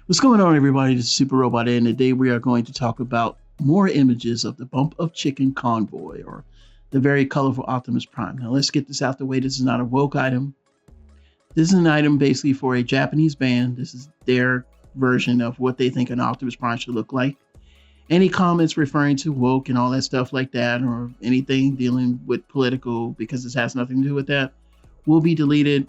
What's going on, everybody? This is Super Robot, and today we are going to talk about more images of the Bump of Chicken Convoy, or the very colorful Optimus Prime. Now, let's get this out the way. This is not a woke item. This is an item basically for a Japanese band. This is their version of what they think an Optimus Prime should look like. Any comments referring to woke and all that stuff like that, or anything dealing with political, because this has nothing to do with that, will be deleted.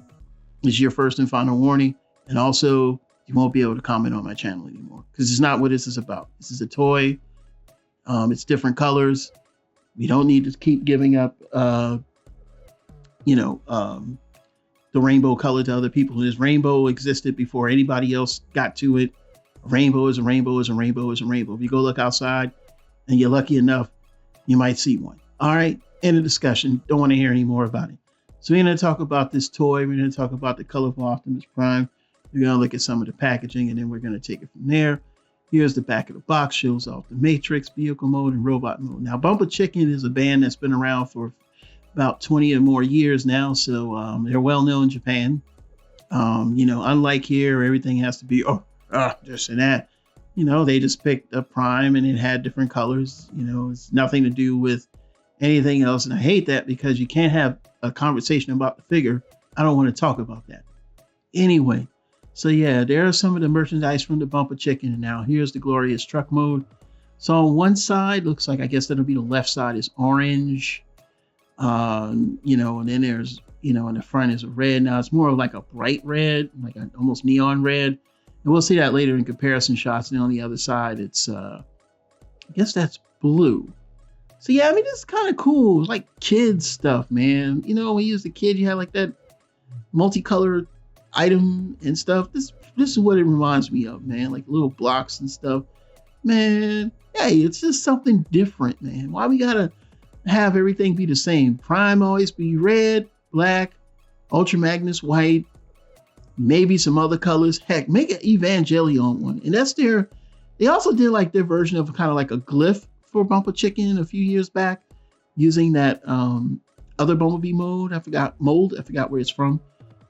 This is your first and final warning. And also, you won't be able to comment on my channel anymore because it's not what this is about. This is a toy. It's different colors. We don't need to keep giving up, the rainbow color to other people. This rainbow existed before anybody else got to it. A rainbow is a rainbow is a rainbow is a rainbow. If you go look outside and you're lucky enough, you might see one. All right. End of discussion. Don't want to hear any more about it. So we're going to talk about this toy. We're going to talk about the colorful Optimus Prime. We're going to look at some of the packaging, and then we're going to take it from there. Here's the back of the box. Shows off the Matrix, vehicle mode, and robot mode. Now, Bump of Chicken is a band that's been around for about 20 or more years now. So they're well known in Japan. Unlike here, everything has to be, this and that. They just picked a Prime, and it had different colors. It's nothing to do with anything else. And I hate that because you can't have a conversation about the figure. I don't want to talk about that. Anyway. So yeah, there are some of the merchandise from the Bump of Chicken. And now here's the glorious truck mode. So on one side, looks like, I guess that'll be the left side, is orange. And then there's, in the front is a red. Now it's more of like a bright red, like an almost neon red. And we'll see that later in comparison shots. And on the other side, it's, I guess that's blue. So yeah, this is kind of cool. It's like kids stuff, man. When you was a kid, you had like that multicolored item and stuff. This is what it reminds me of, man. Like little blocks and stuff, man. Hey, it's just something different, man. Why we gotta have everything be the same? Prime always be red, black, Ultra Magnus white, maybe some other colors. Heck, make an Evangelion one. And that's they also did like their version of kind of like a glyph for Bump of Chicken a few years back, using that other Bumblebee mode. I forgot where it's from.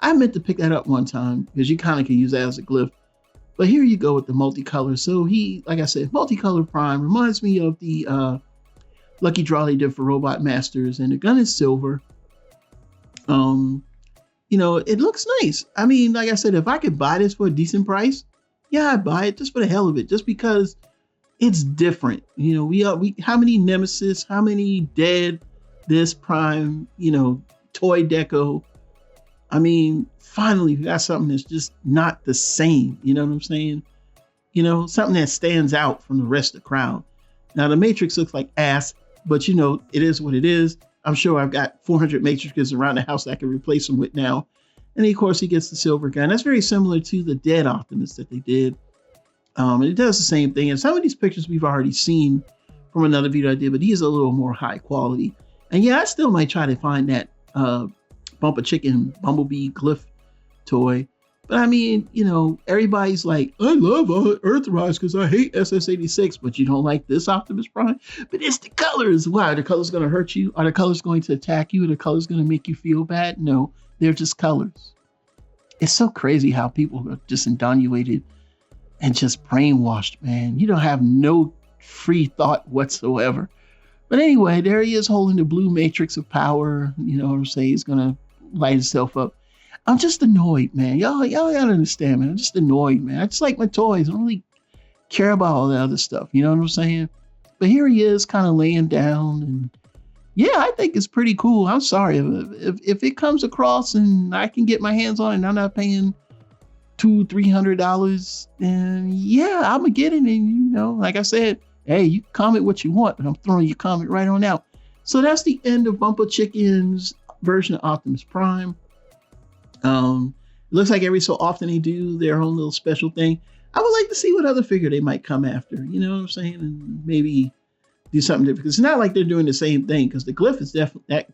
I meant to pick that up one time because you kind of can use that as a glyph. But here you go with the multicolor. So like I said, multicolor Prime reminds me of the lucky draw they did for Robot Masters, and the gun is silver. It looks nice. Like I said, if I could buy this for a decent price, yeah, I'd buy it just for the hell of it, just because it's different. We how many Nemesis, how many Dead, this Prime, toy deco. Finally, we got something that's just not the same. You know what I'm saying? Something that stands out from the rest of the crowd. Now, the Matrix looks like ass, but it is what it is. I'm sure I've got 400 Matrixes around the house that I can replace them with now. And of course, he gets the silver gun. That's very similar to the Dead Optimus that they did. And it does the same thing. And some of these pictures we've already seen from another video I did, but he's a little more high quality. And yeah, I still might try to find that Bump of Chicken Bumblebee glyph toy. But everybody's like, I love Earthrise because I hate SS86, but you don't like this Optimus Prime? But it's the colors. Why? Are the colors going to hurt you? Are the colors going to attack you? Are the colors going to make you feel bad? No, they're just colors. It's so crazy how people are just indoctrinated and just brainwashed, man. You don't have no free thought whatsoever. But anyway, there he is holding the blue matrix of power. You know what I'm saying? He's going to light himself up. I'm just annoyed, man. Y'all gotta understand, man. I'm just annoyed, man. I just like my toys. I don't really care about all the other stuff. You know what I'm saying? But here he is kind of laying down. And yeah, I think it's pretty cool. I'm sorry. If it comes across and I can get my hands on it and I'm not paying $200-$300, then yeah, I'm going to get it. And, like I said, hey, you comment what you want, but I'm throwing your comment right on out. So that's the end of Bump of Chicken's version of Optimus Prime. It looks like every so often they do their own little special thing. I would like to see what other figure they might come after. You know what I'm saying? And maybe do something different. Because it's not like they're doing the same thing. Because that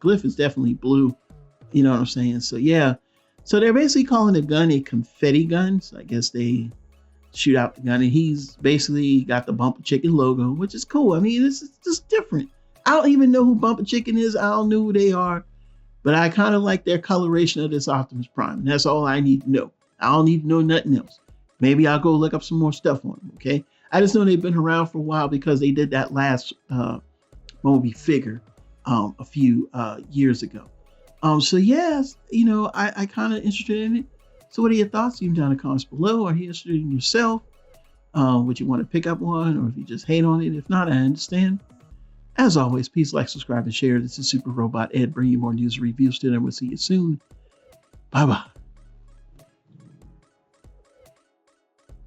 glyph is definitely blue. You know what I'm saying? So yeah. So they're basically calling the gun a confetti gun. So I guess they shoot out the gun, and he's basically got the Bump of Chicken logo, which is cool. This is just different. I don't even know who Bump of Chicken is. I don't know who they are. But I kind of like their coloration of this Optimus Prime. And that's all I need to know. I don't need to know nothing else. Maybe I'll go look up some more stuff on them. Okay. I just know they've been around for a while because they did that last Moby figure a few years ago. So yes, I kind of interested in it. So what are your thoughts? Leave them down in the comments below. Are you interested in yourself? Would you want to pick up one, or if you just hate on it? If not, I understand. As always, please like, subscribe, and share. This is Super Robot Ed bringing you more news and reviews. Still, and we'll see you soon. Bye bye.